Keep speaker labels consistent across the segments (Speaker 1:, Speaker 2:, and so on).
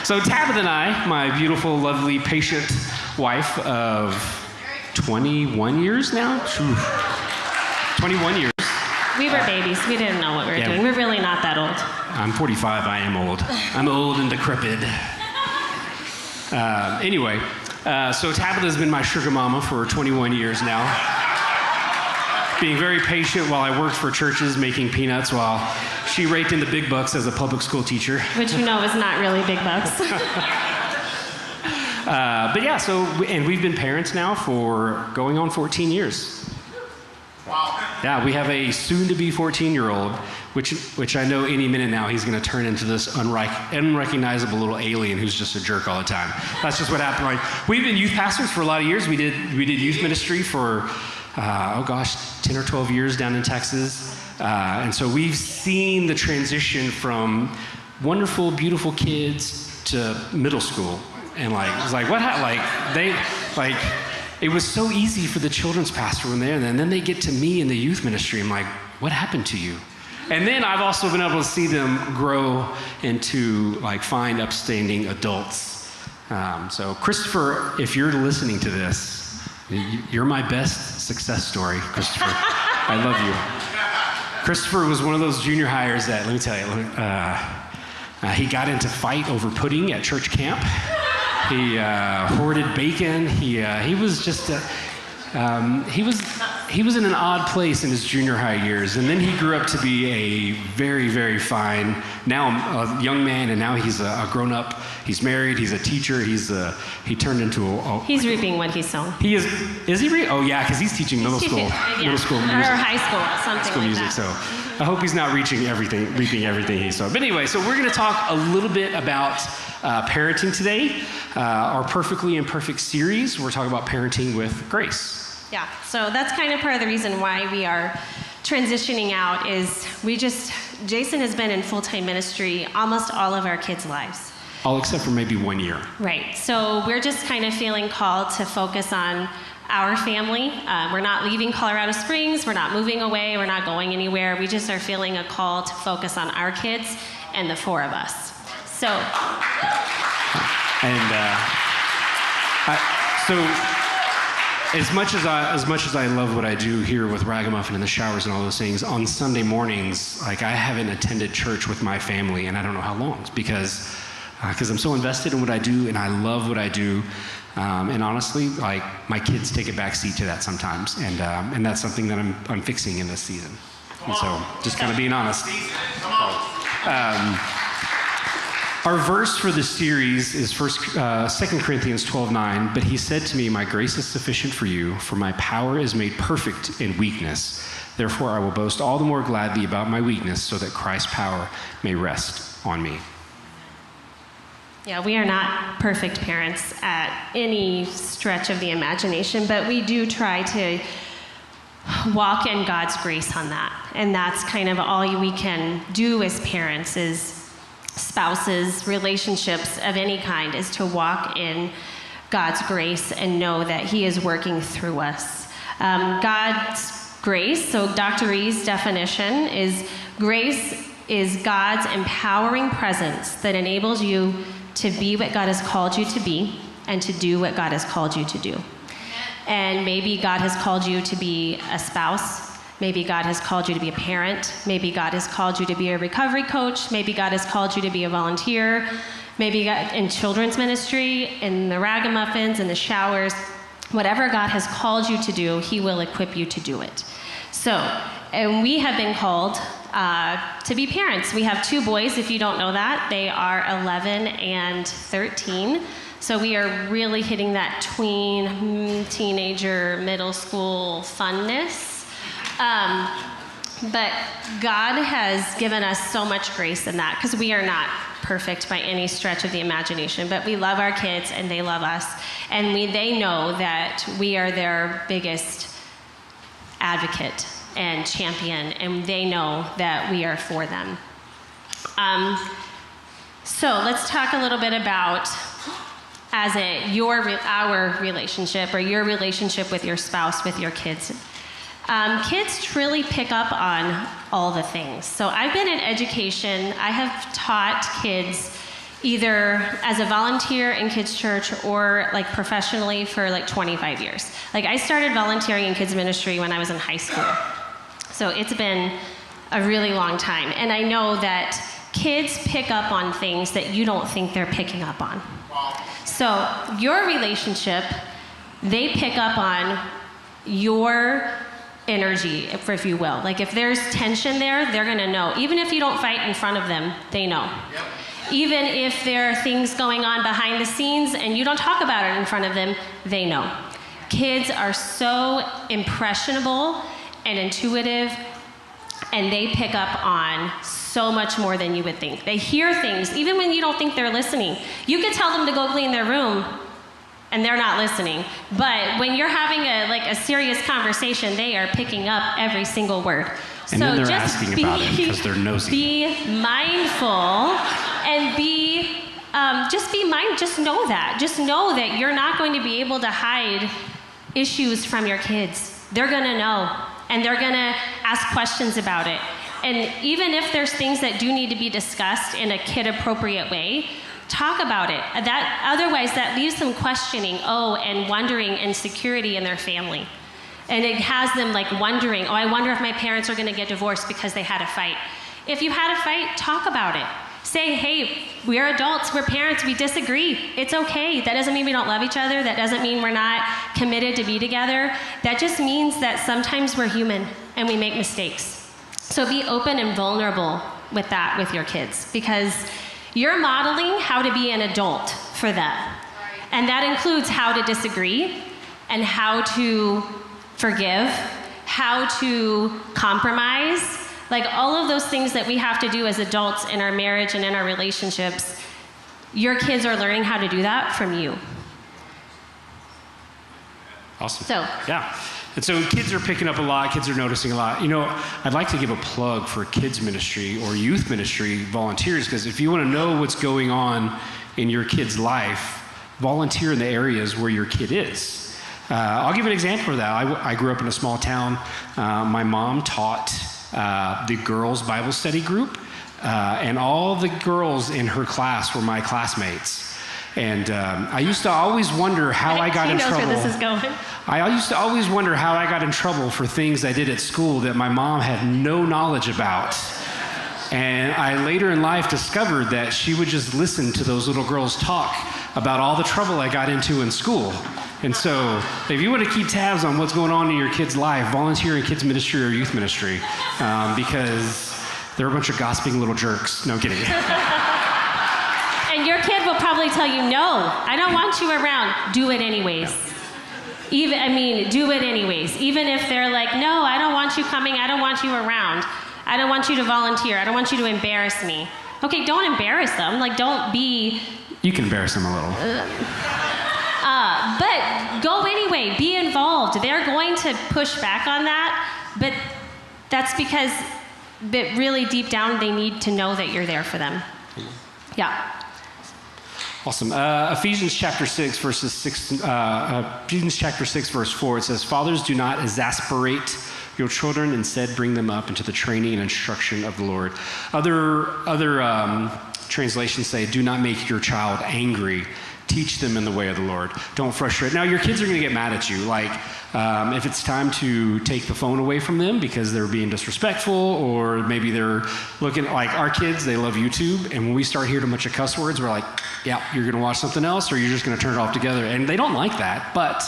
Speaker 1: So Tabitha and I, my beautiful, lovely, patient wife of 21 years now? 21 years.
Speaker 2: We were babies. We didn't know what we were doing. We're really not that old.
Speaker 1: I'm 45. I am old. I'm old and decrepit. Anyway, so Tabitha's been my sugar mama for 21 years now. Being very patient while I worked for churches making peanuts while she raked in the big bucks as a public school teacher.
Speaker 2: Which you know is not really big bucks.
Speaker 1: But yeah, and we've been parents now for going on 14 years.
Speaker 3: Wow.
Speaker 1: Yeah, we have a soon-to-be 14-year-old, which I know any minute now he's going to turn into this unrecognizable little alien who's just a jerk all the time. That's just what happened. Like, we've been youth pastors for a lot of years. We did youth ministry for 10 or 12 years down in Texas. And so we've seen the transition from wonderful, beautiful kids to middle school. And it's like, it was so easy for the children's pastor when they're there. And then they get to me in the youth ministry. I'm like, what happened to you? And then I've also been able to see them grow into fine, upstanding adults. So Christopher, if you're listening to this, you're my best success story, Christopher. I love you. Christopher was one of those junior hires that, let me tell you, he got into fight over pudding at church camp. He hoarded bacon. He was just he was in an odd place in his junior high years, and then he grew up to be a very, very fine, now a young man, and now he's a grown up. He's married. He's a teacher. He turned into a
Speaker 2: he's reaping what he's sown.
Speaker 1: He is he? Oh yeah, because he's teaching middle school music.
Speaker 2: Or high school, something like that.
Speaker 1: So I hope he's not reaping everything he sowed. But anyway, so we're going to talk a little bit about parenting today. Our Perfectly Imperfect series, we're talking about parenting with grace.
Speaker 2: Yeah, so that's kind of part of the reason why we are transitioning out is Jason has been in full-time ministry almost all of our kids' lives.
Speaker 1: All except for maybe 1 year.
Speaker 2: Right, so we're just kind of feeling called to focus on our family. We're not leaving Colorado Springs, we're not moving away, we're not going anywhere. We just are feeling a call to focus on our kids and the four of us. So. As much as I love what I do here with Ragamuffin and the showers and all those things, on Sunday mornings, I haven't attended church with my family, and I don't know how long, because I'm so invested in what I do, and I love what I do, and honestly, my kids take a back seat to that sometimes, and that's something that I'm fixing in this season. And so, just kind of being honest. Our verse for this series is 2 Corinthians 12:9. But he said to me, my grace is sufficient for you, for my power is made perfect in weakness. Therefore, I will boast all the more gladly about my weakness, so that Christ's power may rest on me. Yeah, we are not perfect parents at any stretch of the imagination, but we do try to walk in God's grace on that. And that's kind of all we can do as parents, is spouses, relationships of any kind, is to walk in God's grace and know that he is working through us. God's grace, so Dr. E's definition is grace is God's empowering presence that enables you to be what God has called you to be and to do what God has called you to do. And maybe God has called you to be a spouse. Maybe God has called you to be a parent. Maybe God has called you to be a recovery coach. Maybe God has called you to be a volunteer. Maybe God, in children's ministry, in the Ragamuffins, in the showers. Whatever God has called you to do, he will equip you to do it. So, and we have been called to be parents. We have 2 boys, if you don't know that. They are 11 and 13. So we are really hitting that tween, teenager, middle school funness. But God has given us so much grace in that, because we are not perfect by any stretch of the imagination, but we love our kids and they love us, and they know that we are their biggest advocate and champion, and they know that we are for them. So let's talk a little bit about our relationship, or your relationship with your spouse, with your kids. Kids really pick up on all the things. So I've been in education. I have taught kids
Speaker 3: either as a volunteer in kids church or like professionally for like 25 years. Like I started volunteering in kids ministry when I was in high school. So it's been a really long time. And I know that kids pick up on things that you don't think they're picking up on. So your relationship, they pick up on your energy, if you will. Like if there's tension there, they're gonna know. Even if you don't fight in front of them, they know. Yep. Even if there are things going on behind the scenes and you don't talk about it in front of them, they know. Kids are so impressionable and intuitive, and they pick up on so much more than you would think. They hear things, even when you don't think they're listening. You could tell them to go clean their room, and they're not listening. But when you're having a serious conversation, they are picking up every single word.
Speaker 2: And then they're asking about it because they're nosy.
Speaker 3: Be mindful and just know that. Just know that you're not going to be able to hide issues from your kids. They're gonna know, and they're gonna ask questions about it. And even if there's things that do need to be discussed in a kid-appropriate way, talk about it. Otherwise, that leaves them questioning, and wondering insecurity in their family. And it has them like wondering, I wonder if my parents are gonna get divorced because they had a fight. If you had a fight, talk about it. Say, hey, we're adults, we're parents, we disagree. It's okay. That doesn't mean we don't love each other. That doesn't mean we're not committed to be together. That just means that sometimes we're human and we make mistakes. So be open and vulnerable with that with your kids, because you're modeling how to be an adult for them. And that includes how to disagree and how to forgive, how to compromise, like all of those things that we have to do as adults in our marriage and in our relationships. Your kids are learning how to do that from you.
Speaker 2: Awesome.
Speaker 3: So,
Speaker 2: yeah. And so kids are picking up a lot, kids are noticing a lot. You know, I'd like to give a plug for kids ministry or youth ministry volunteers, because if you want to know what's going on in your kid's life, volunteer in the areas where your kid is. I'll give an example of that. I grew up in a small town. My mom taught the girls' Bible study group, and all the girls in her class were my classmates. And I used to always wonder how I got in trouble.
Speaker 3: She knows where this is going.
Speaker 2: I used to always wonder how I got in trouble for things I did at school that my mom had no knowledge about. And I later in life discovered that she would just listen to those little girls talk about all the trouble I got into in school. And so if you want to keep tabs on what's going on in your kid's life, volunteer in kids ministry or youth ministry, because they're a bunch of gossiping little jerks. No, I'm kidding.
Speaker 3: And your kid will probably tell you, no, I don't want you around. Do it anyways. Do it anyways. Even if they're like, no, I don't want you coming. I don't want you around. I don't want you to volunteer. I don't want you to embarrass me. Okay, don't embarrass them. Like, don't be...
Speaker 2: You can embarrass them a little.
Speaker 3: But go anyway. Be involved. They're going to push back on that, but that's because really deep down they need to know that you're there for them. Yeah.
Speaker 2: Awesome. Ephesians chapter 6, verse 4, it says, "Fathers, do not exasperate your children, instead bring them up into the training and instruction of the Lord." Other translations say, "Do not make your child angry. Teach them in the way of the Lord." Don't frustrate. Now, your kids are going to get mad at you. Like, if it's time to take the phone away from them because they're being disrespectful, or maybe they're looking, like our kids, they love YouTube. And when we start hearing a bunch of cuss words, we're like, yeah, you're going to watch something else, or you're just going to turn it off together. And they don't like that, but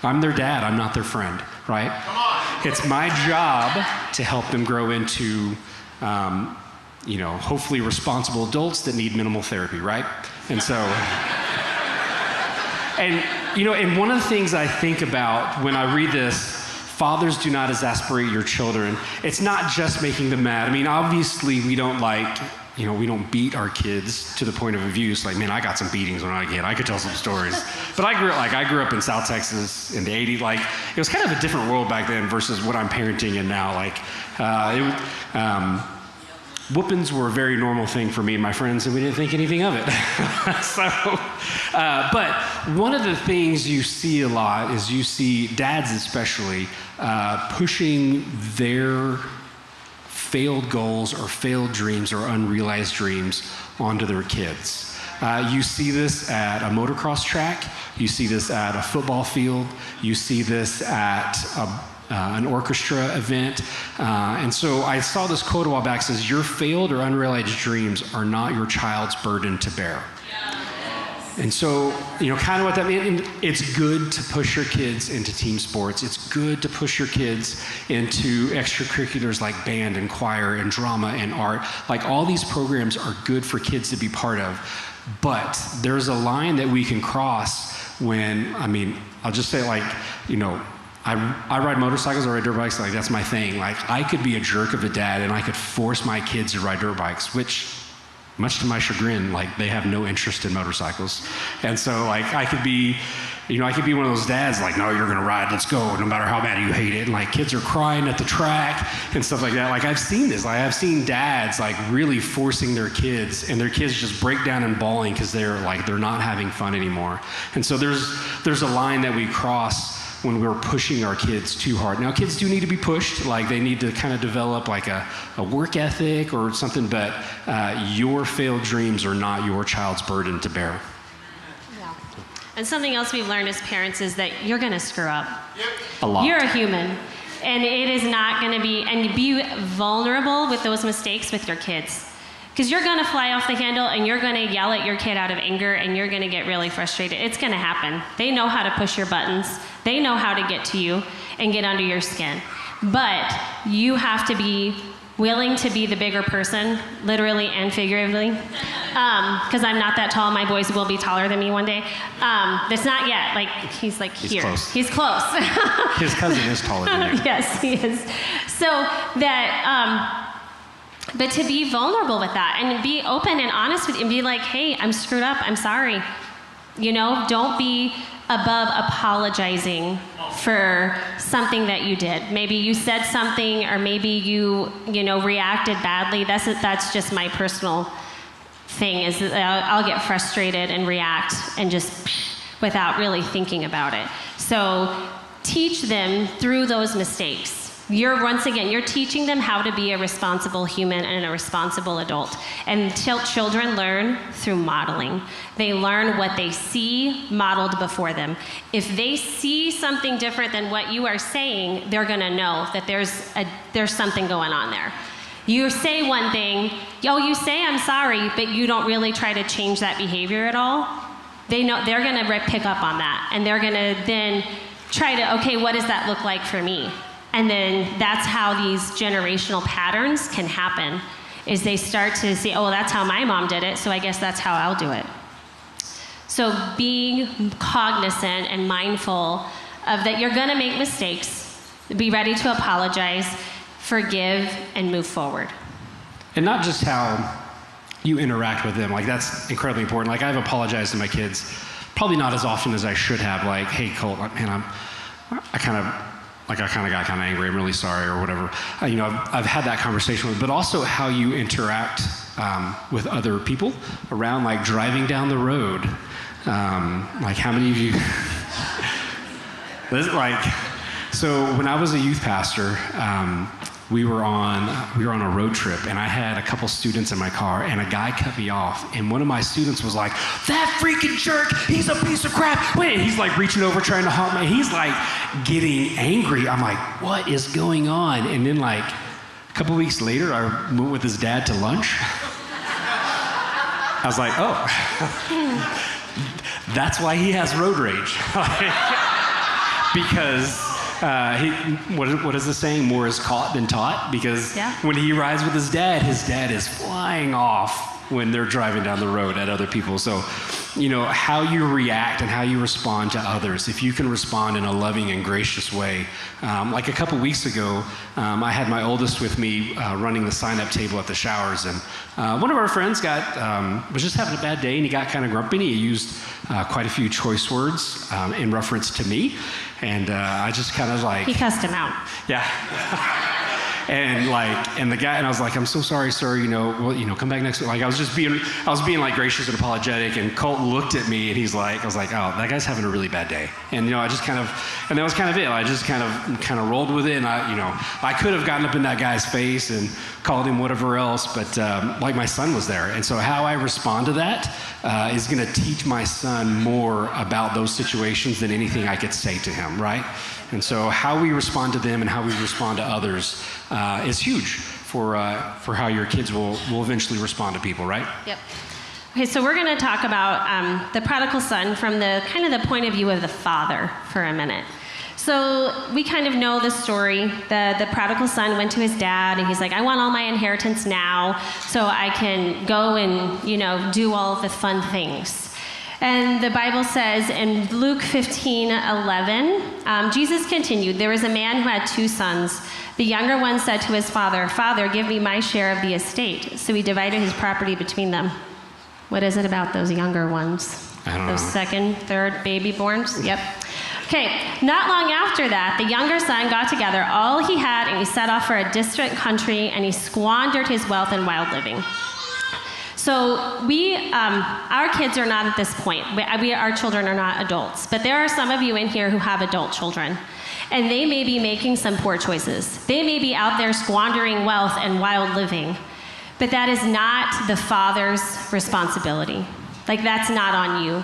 Speaker 2: I'm their dad. I'm not their friend, right? Come on. It's my job to help them grow into, hopefully responsible adults that need minimal therapy, right? And so, and one of the things I think about when I read this, fathers, do not exasperate your children, it's not just making them mad. I mean, obviously we don't we don't beat our kids to the point of abuse. Like, man, I got some beatings when I was a kid. I could tell some stories. But I grew up in South Texas in the 80s. Like, it was kind of a different world back then versus what I'm parenting in now. Like, whoopings were a very normal thing for me and my friends, and we didn't think anything of it. But one of the things you see a lot is you see dads especially pushing their
Speaker 1: failed goals or failed dreams or unrealized dreams onto their kids. You see this at a motocross track. You see this at a football field. You see this at an orchestra event. And so I saw this quote a while back, says, your failed or unrealized dreams are not your child's burden to bear. And so, kind of what that means, it's good to push your kids into team sports. It's good to push your kids into extracurriculars like band and choir and drama and art. Like, all these programs are good for kids to be part of. But there's a line that we can cross when, I'll just say, like, I ride motorcycles, I ride dirt bikes, like, that's my thing. Like, I could be a jerk of a dad and I could force my kids to ride dirt bikes, which, much to my chagrin, like, they have no interest in motorcycles. And so, like, I could be one of those dads, like, no, you're gonna ride, let's go, no matter how bad you hate it. And, like, kids are crying at the track and stuff like that. Like, I've seen this. Like, I've seen dads, like, really forcing their kids, and their kids just break down and bawling because they're not having fun anymore. And so there's a line that we cross when we're pushing our kids too hard. Now, kids do need to be pushed. Like, they need to kind of develop like a work ethic or something, but your failed dreams are not your child's burden to bear.
Speaker 3: Yeah. And something else we've learned as parents is that you're gonna screw up.
Speaker 1: A lot.
Speaker 3: You're a human, and it is not gonna be, and be vulnerable with those mistakes with your kids. Because you're gonna fly off the handle and you're gonna yell at your kid out of anger and you're gonna get really frustrated. It's gonna happen. They know how to push your buttons. They know how to get to you and get under your skin. But you have to be willing to be the bigger person, literally and figuratively. Because I'm not that tall. My boys will be taller than me one day. That's not yet. Like, he's like here.
Speaker 1: Close.
Speaker 3: He's close.
Speaker 1: His cousin is taller than you.
Speaker 3: Yes, he is. So that, but to be vulnerable with that and be open and honest with you and be like, hey, I'm screwed up, I'm sorry. Don't be above apologizing for something that you did. Maybe you said something, or maybe you reacted badly. That's just my personal thing, is that I'll get frustrated and react and just without really thinking about it. So teach them through those mistakes. Once again, you're teaching them how to be a responsible human and a responsible adult. And children learn through modeling. They learn what they see modeled before them. If they see something different than what you are saying, they're gonna know that there's something going on there. You say one thing, you say I'm sorry, but you don't really try to change that behavior at all. They know they're gonna pick up on that, and they're gonna then try to, okay, what does that look like for me? And then that's how these generational patterns can happen, is they start to see, oh, well, that's how my mom did it, so I guess that's how I'll do it. So being cognizant and mindful of that you're gonna make mistakes, be ready to apologize, forgive, and move forward.
Speaker 1: And not just how you interact with them, like, that's incredibly important. Like, I've apologized to my kids, probably not as often as I should have, like, hey, Colt, man, I kind of got kind of angry, I'm really sorry, or whatever. I've had that conversation with, but also how you interact with other people around, like, driving down the road. Like, how many of you, so when I was a youth pastor, we were on a road trip, and I had a couple students in my car, and a guy cut me off, and one of my students was like, that freaking jerk, he's a piece of crap. Wait, he's like reaching over trying to help me. He's like getting angry. I'm like, what is going on? And then, like, a couple weeks later, I went with his dad to lunch. I was like, oh, that's why he has road rage. Because what is the saying? More is caught than taught. Because when he rides with his dad is flying off when they're driving down the road at other people. So, how you react and how you respond to others. If you can respond in a loving and gracious way. Like a couple weeks ago, I had my oldest with me running the sign-up table at the showers, and one of our friends was just having a bad day, and he got kind of grumpy, and he used quite a few choice words in reference to me. And I just kind of like...
Speaker 3: He cussed him out.
Speaker 1: Yeah. And the guy, and I was like, I'm so sorry, sir, come back next week. Like, I was being like gracious and apologetic, and Colt looked at me and I was like, oh, that guy's having a really bad day. And, and that was kind of it. I just kind of rolled with it, and I could have gotten up in that guy's face and called him whatever else, but like my son was there. And so how I respond to that is going to teach my son more about those situations than anything I could say to him, right? And so how we respond to them and how we respond to others is huge for how your kids will eventually respond to people, right?
Speaker 3: Yep. Okay, so we're going to talk about the prodigal son from the kind of the point of view of the father for a minute. So we kind of know the story. The prodigal son went to his dad, and he's like, I want all my inheritance now so I can go and, do all the fun things. And the Bible says in Luke 15:11, Jesus continued, there was a man who had 2 sons. The younger one said to his father, Father, give me my share of the estate. So he divided his property between them. What is it about those younger ones?
Speaker 1: I don't know.
Speaker 3: Those second, third baby borns? Yep. Okay, not long after that, the younger son got together all he had, and he set off for a distant country, and he squandered his wealth in wild living. So our kids are not at this point. Our children are not adults, but there are some of you in here who have adult children, and they may be making some poor choices. They may be out there squandering wealth and wild living, but that is not the father's responsibility. Like, that's not on you.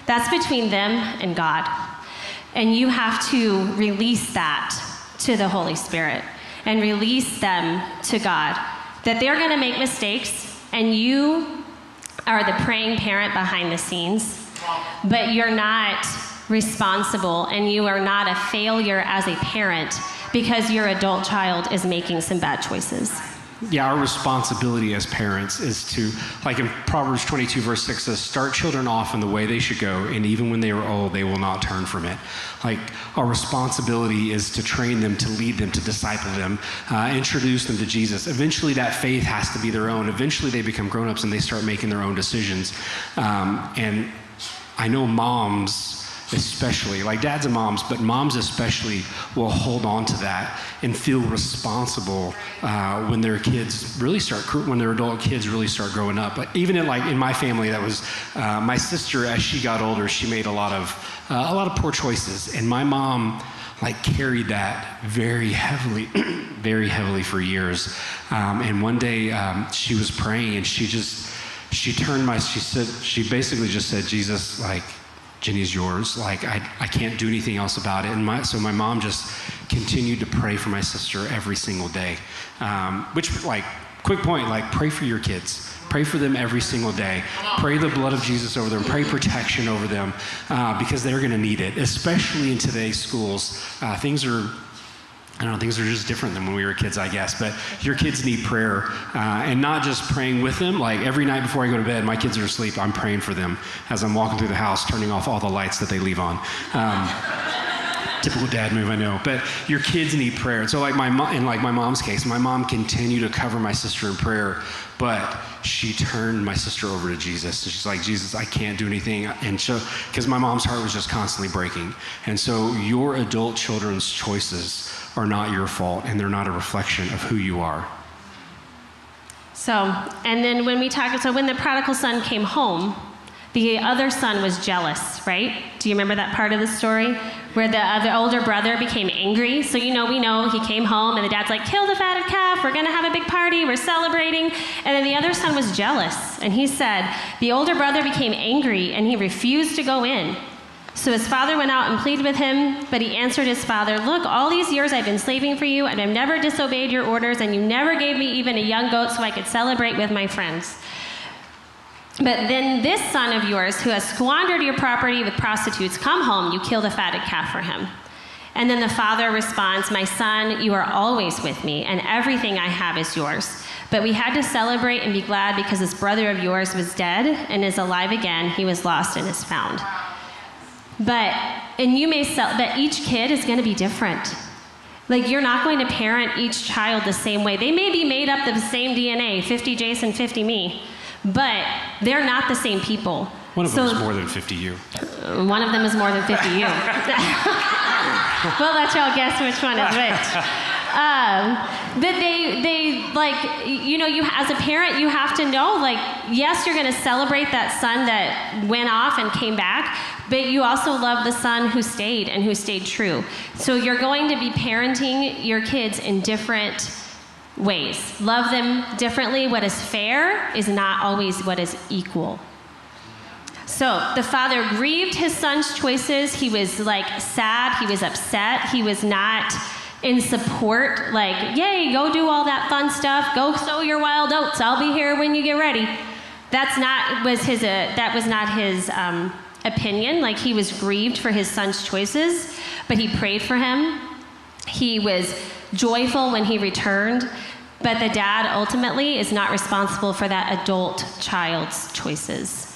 Speaker 3: That's between them and God. And you have to release that to the Holy Spirit and release them to God. That they're going to make mistakes, and you are the praying parent behind the scenes, but you're not responsible, and you are not a failure as a parent because your adult child is making some bad choices.
Speaker 1: Yeah, our responsibility as parents is to, like in Proverbs 22, verse 6 says, start children off in the way they should go, and even when they are old, they will not turn from it. Like, our responsibility is to train them, to lead them, to disciple them, introduce them to Jesus. Eventually, that faith has to be their own. Eventually, they become grown-ups and they start making their own decisions. And I know moms, especially, like dads and moms, but moms especially will hold on to that and feel responsible when their adult kids really start growing up. But even in my family, that was my sister. As she got older, she made a lot of poor choices, and my mom carried that very heavily, very heavily for years. And one day she was praying, and she basically just said, Jesus, Jenny's yours. I can't do anything else about it. So my mom just continued to pray for my sister every single day. Quick point, pray for your kids. Pray for them every single day. Pray the blood of Jesus over them. Pray protection over them because they're going to need it, especially in today's schools. Things are just different than when we were kids, I guess. But your kids need prayer, and not just praying with them. Every night before I go to bed, my kids are asleep, I'm praying for them as I'm walking through the house, turning off all the lights that they leave on. Typical dad move, I know. But your kids need prayer. And so my mom's case, my mom continued to cover my sister in prayer, but she turned my sister over to Jesus. So she's like, Jesus, I can't do anything. And because my mom's heart was just constantly breaking. And so your adult children's choices are not your fault, and they're not a reflection of who you are.
Speaker 3: So, and then when the prodigal son came home, the other son was jealous, right? Do you remember that part of the story where the older brother became angry? So we know he came home and the dad's like, kill the fatted calf, we're gonna have a big party, we're celebrating. And then the other son was jealous, and he said, the older brother became angry and he refused to go in. So his father went out and pleaded with him, but he answered his father, look, all these years I've been slaving for you, and I've never disobeyed your orders, and you never gave me even a young goat so I could celebrate with my friends. But then this son of yours, who has squandered your property with prostitutes, come home, you kill the fatted calf for him. And then the father responds, my son, you are always with me, and everything I have is yours. But we had to celebrate and be glad because this brother of yours was dead and is alive again. He was lost and is found. But each kid is going to be different. You're not going to parent each child the same way. They may be made up of the same DNA, 50 Jason, 50 me, but they're not the same people.
Speaker 1: One of them is more than 50 you.
Speaker 3: One of them is more than 50 you. We'll let y'all guess which one is which. That they like, you as a parent, you have to know, like, yes, you're going to celebrate that son that went off and came back, but you also love the son who stayed and who stayed true. So you're going to be parenting your kids in different ways. Love them differently. What is fair is not always what is equal. So the father grieved his son's choices. He was like sad. He was upset. He was not in support, like, yay, go do all that fun stuff. Go sow your wild oats. I'll be here when you get ready. That was not his opinion. Like, he was grieved for his son's choices, but he prayed for him. He was joyful when he returned, but the dad ultimately is not responsible for that adult child's choices.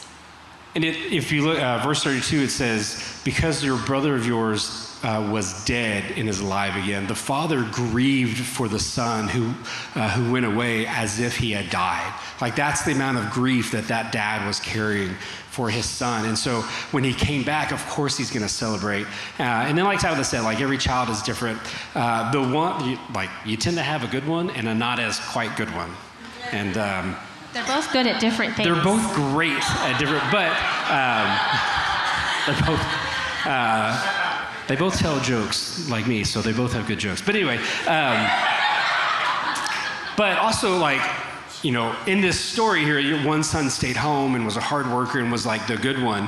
Speaker 2: And if you look, verse 32, it says, because your brother of yours was dead and is alive again. The father grieved for the son who went away as if he had died. Like, that's the amount of grief that dad was carrying for his son. And so when he came back, of course he's going to celebrate. And then, like Tabitha said, like, every child is different. The one, you tend to have a good one and a not as quite good one. And
Speaker 3: they're both good at different things.
Speaker 2: They're both great at different, but they're both. They both tell jokes like me, so they both have good jokes. But anyway, but also, like, in this story here, your one son stayed home and was a hard worker and was like the good one.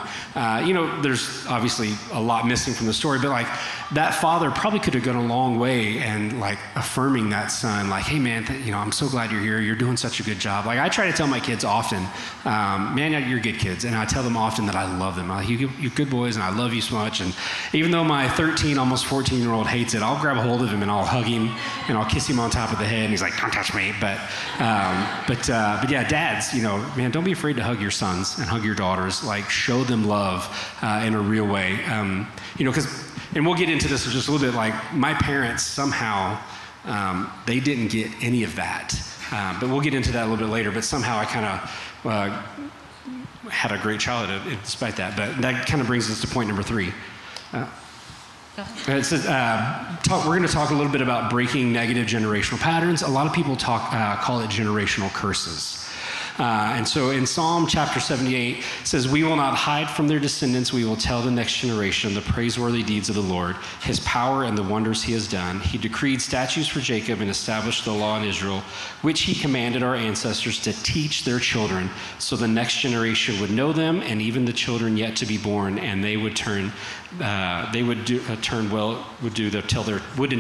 Speaker 2: There's obviously a lot missing from the story, but like, that father probably could have gone a long way and like affirming that son, like, hey man, I'm so glad you're here. You're doing such a good job. Like, I try to tell my kids often, man, you're good kids. And I tell them often that I love them. You're good boys and I love you so much. And even though my 13, almost 14-year-old hates it, I'll grab a hold of him and I'll hug him and I'll kiss him on top of the head. And he's like, don't touch me. But yeah, dads, man, don't be afraid to hug your sons and hug your daughters. Like, show them love in a real way. Because, and we'll get into this in just a little bit, like, my parents somehow, they didn't get any of that. But we'll get into that a little bit later. But somehow I kind of had a great childhood despite that. But that kind of brings us to point number 3. It says, we're going to talk a little bit about breaking negative generational patterns. A lot of people call it generational curses. And so in Psalm chapter 78, it says, we will not hide from their descendants. We will tell the next generation the praiseworthy deeds of the Lord, his power and the wonders he has done. He decreed statutes for Jacob and established the law in Israel, which he commanded our ancestors to teach their children, so the next generation would know them, and even the children yet to be born, and they would in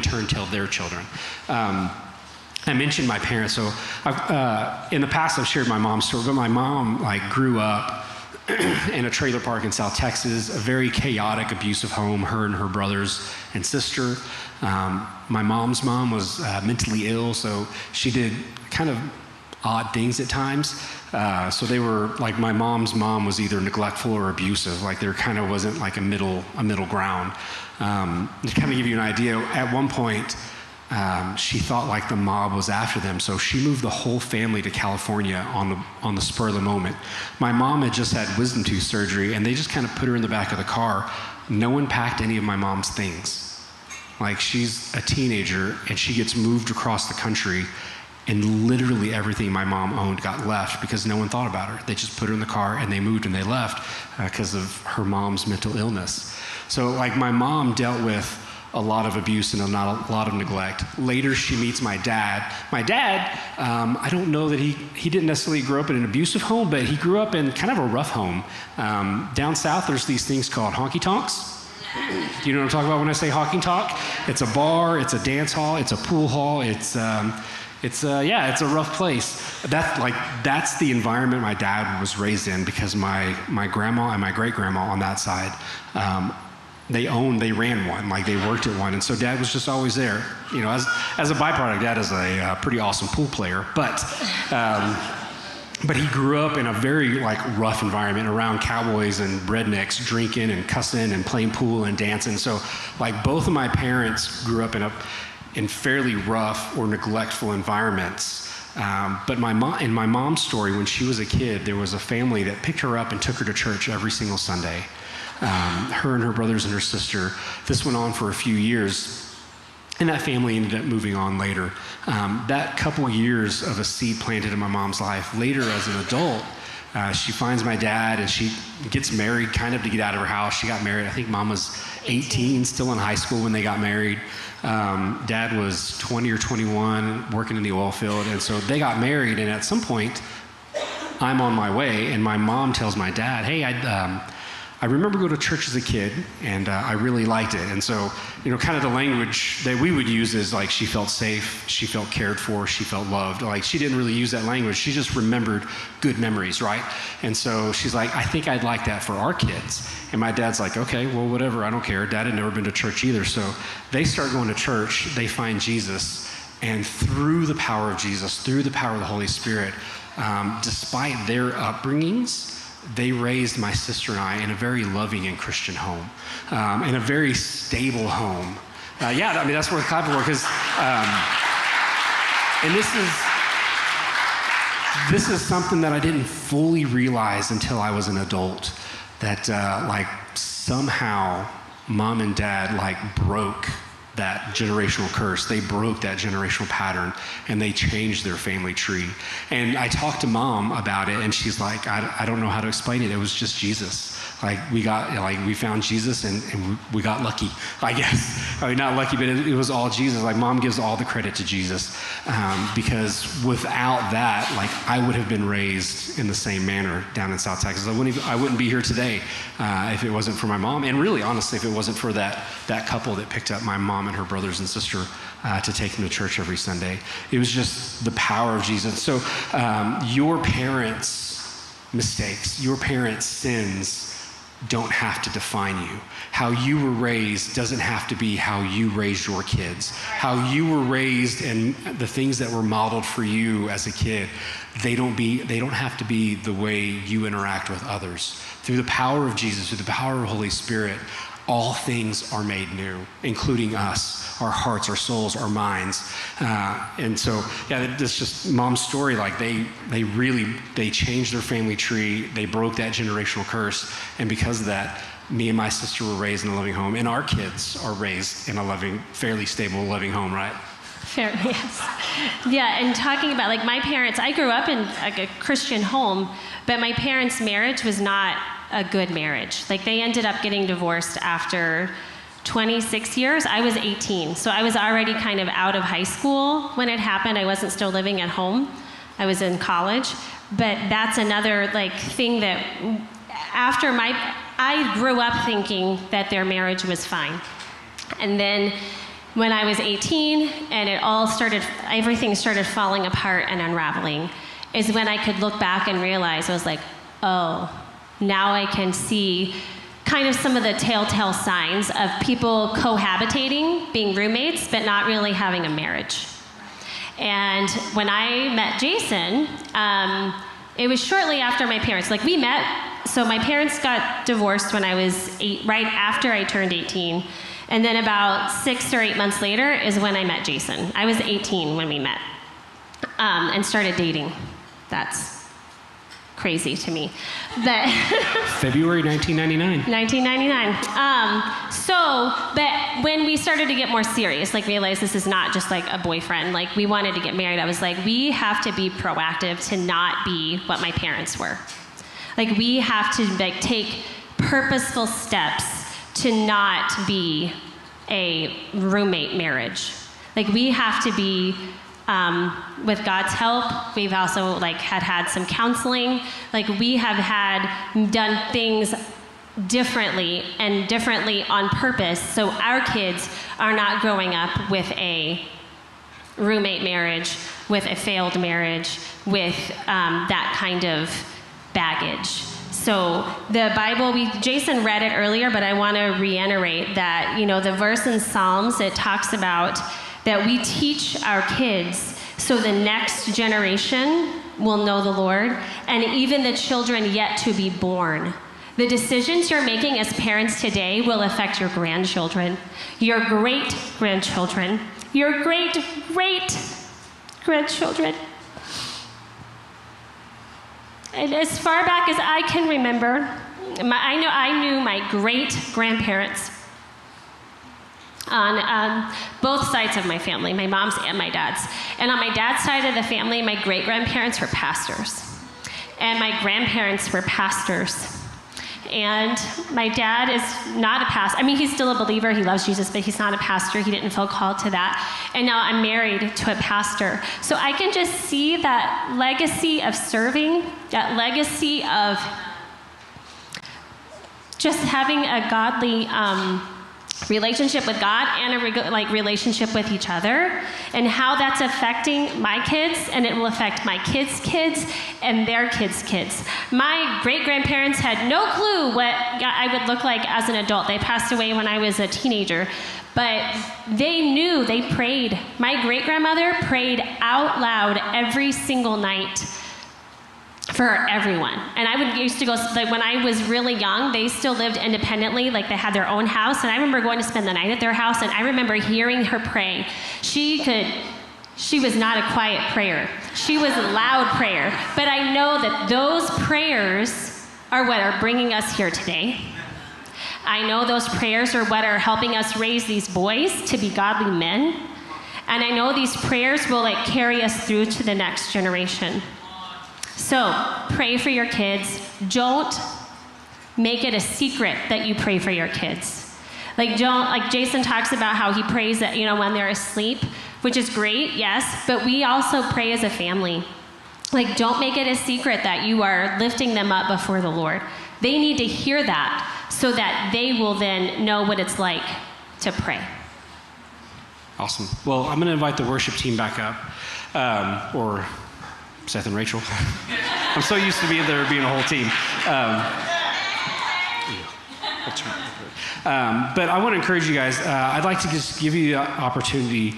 Speaker 2: turn tell their children. I mentioned my parents, so in the past I've shared my mom's story, but my mom grew up in a trailer park in South Texas, a very chaotic, abusive home, her and her brothers and sister. My mom's mom was mentally ill, so she did kind of odd things at times. So they were, like, my mom's mom was either neglectful or abusive. Like, there kind of wasn't like a middle ground. To kind of give you an idea, at one point, she thought like the mob was after them, so she moved the whole family to California on the spur of the moment. My mom had just had wisdom tooth surgery, and they just kind of put her in the back of the car. No one packed any of my mom's things. Like, she's a teenager, and she gets moved across the country, and literally everything my mom owned got left because no one thought about her. They just put her in the car, and they moved, and they left because of her mom's mental illness. So, like, my mom dealt with a lot of abuse and a lot of neglect. Later, she meets my dad. My dad, I don't know that he didn't necessarily grow up in an abusive home, but he grew up in kind of a rough home. Down south, there's these things called honky-tonks. Do you know what I'm talking about when I say honky-tonk? It's a bar, it's a dance hall, it's a pool hall, it's a rough place. That's the environment my dad was raised in, because my grandma and my great-grandma on that side, they ran one, like they worked at one, and so Dad was just always there. As a byproduct, Dad is a pretty awesome pool player, but he grew up in a very rough environment around cowboys and rednecks drinking and cussing and playing pool and dancing. So both of my parents grew up in fairly rough or neglectful environments. But in my mom's story, when she was a kid, there was a family that picked her up and took her to church every single Sunday. Her and her brothers and her sister. This went on for a few years.
Speaker 1: And that family ended up moving on later. That couple years of a seed planted in my mom's life, later as an adult, she finds my dad and she gets married kind of to get out of her house. She got married, I think mom was 18, still in high school when they got married. Dad was 20 or 21, working in the oil field. And so they got married, and at some point, I'm on my way, and my mom tells my dad, hey, I remember going to church as a kid, and I really liked it. And so, kind of the language that we would use is like she felt safe, she felt cared for, she felt loved. Like she didn't really use that language. She just remembered good memories, right? And so she's like, I think I'd like that for our kids. And my dad's like, okay, well, whatever, I don't care. Dad had never been to church either. So they start going to church, they find Jesus, and through the power of Jesus, through the power of the Holy Spirit, despite their upbringings, they raised my sister and I in a very loving and Christian home, in a very stable home. That's worth clapping for, because, and this is something that I didn't fully realize until I was an adult, that somehow mom and dad broke that generational curse. They broke that generational pattern, and they changed their family tree. And I talked to mom about it, and she's like, I don't know how to explain it. It was just Jesus. We found Jesus, and we got lucky, I guess. I mean, not lucky, but it was all Jesus. Mom gives all the credit to Jesus, because without that, I would have been raised in the same manner down in South Texas. I wouldn't be here today if it wasn't for my mom, and really, honestly, if it wasn't for that couple that picked up my mom and her brothers and sister to take them to church every Sunday. It was just the power of Jesus. So your parents' mistakes, your parents' sins don't have to define you. How you were raised doesn't have to be how you raised your kids. How you were raised and the things that were modeled for you as a kid, they don't have to be the way you interact with others. Through the power of Jesus, through the power of the Holy Spirit, all things are made new, including us, our hearts, our souls, our minds. And so, that's just mom's story. They changed their family tree. They broke that generational curse. And because of that, me and my sister were raised in a loving home, and our kids are raised in a loving, fairly stable, loving home, right?
Speaker 3: Fair, yes. Yeah, and talking about my parents, I grew up in a Christian home, but my parents' marriage was not a good marriage. They ended up getting divorced after 26 years. I was 18, so I was already kind of out of high school when it happened. I wasn't still living at home. I was in college. But that's another thing that I grew up thinking that their marriage was fine. And then when I was 18 and everything started falling apart and unraveling, is when I could look back and realize, I was like, oh, now I can see kind of some of the telltale signs of people cohabitating, being roommates, but not really having a marriage. And when I met Jason, it was shortly after my parents, we met, so my parents got divorced when I was 8, right after I turned 18. And then about 6 or 8 months later is when I met Jason. I was 18 when we met, and started dating. That's crazy to me. But
Speaker 1: February 1999.
Speaker 3: 1999. But when we started to get more serious, realized this is not just a boyfriend, we wanted to get married, I was like, we have to be proactive to not be what my parents were. We have to take purposeful steps to not be a roommate marriage. We have to be, with God's help, we've also had some counseling. We have done things differently on purpose, so our kids are not growing up with a roommate marriage, with a failed marriage, with that kind of baggage. So the Bible, Jason read it earlier, but I want to reiterate that, the verse in Psalms, it talks about that we teach our kids so the next generation will know the Lord, and even the children yet to be born. The decisions you're making as parents today will affect your grandchildren, your great-grandchildren, your great-great-grandchildren. And as far back as I can remember, I knew my great-grandparents. on both sides of my family, my mom's and my dad's. And on my dad's side of the family, my great-grandparents were pastors. And my grandparents were pastors. And my dad is not a pastor. I mean, he's still a believer. He loves Jesus, but he's not a pastor. He didn't feel called to that. And now I'm married to a pastor. So I can just see that legacy of serving, that legacy of just having a godly relationship with God and a relationship with each other, and how that's affecting my kids, and it will affect my kids' kids and their kids' kids. My great-grandparents had no clue what I would look like as an adult. They passed away when I was a teenager, but they knew, they prayed. My great-grandmother prayed out loud every single night for everyone. And I used to go, like when I was really young, they still lived independently, like they had their own house. And I remember going to spend the night at their house, and I remember hearing her pray. She was not a quiet prayer. She was a loud prayer. But I know that those prayers are what are bringing us here today. I know those prayers are what are helping us raise these boys to be godly men. And I know these prayers will carry us through to the next generation. So pray for your kids. Don't make it a secret that you pray for your kids. Like Jason talks about how he prays that, when they're asleep, which is great, yes, but we also pray as a family. Don't make it a secret that you are lifting them up before the Lord. They need to hear that so that they will then know what it's like to pray.
Speaker 1: Awesome. Well, I'm going to invite the worship team back up, or Seth and Rachel. I'm so used to being a whole team. But I want to encourage you guys. I'd like to just give you the opportunity.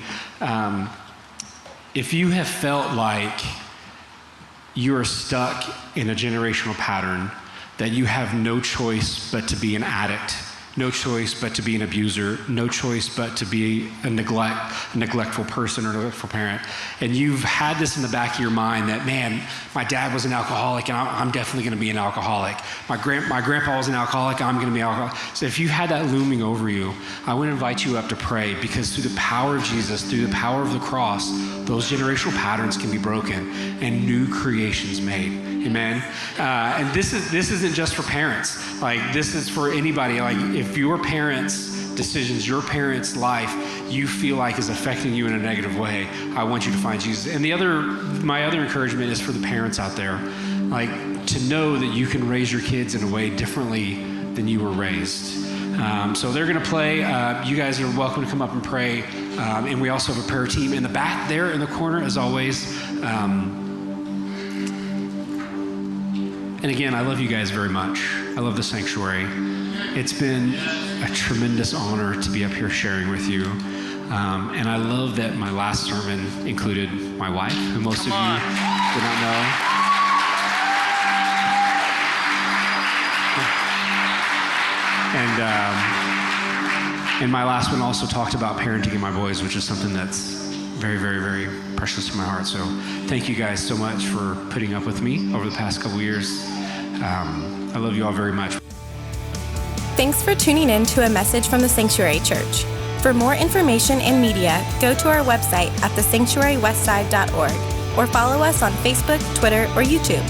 Speaker 1: If you have felt like you are stuck in a generational pattern, that you have no choice but to be an addict, no choice but to be an abuser, no choice but to be a neglectful person or neglectful parent. And you've had this in the back of your mind that, man, my dad was an alcoholic and I'm definitely gonna be an alcoholic. My grandpa was an alcoholic, I'm gonna be an alcoholic. So if you've had that looming over you, I want to invite you up to pray, because through the power of Jesus, through the power of the cross, those generational patterns can be broken and new creations made. Amen. And this isn't just for parents. This is for anybody. If your parents' decisions, your parents' life, you feel like is affecting you in a negative way, I want you to find Jesus. And my other encouragement is for the parents out there, to know that you can raise your kids in a way differently than you were raised. So they're going to play. You guys are welcome to come up and pray. And we also have a prayer team in the back there in the corner, as always. And again, I love you guys very much. I love the sanctuary. It's been a tremendous honor to be up here sharing with you. And I love that my last sermon included my wife, who most of you did not know. And my last one also talked about parenting in my boys, which is something that's very, very, very precious to my heart. So thank you guys so much for putting up with me over the past couple years. I love you all very much.
Speaker 4: Thanks for tuning in to a message from the Sanctuary Church. For more information and media, go to our website at thesanctuarywestside.org or follow us on Facebook, Twitter, or YouTube.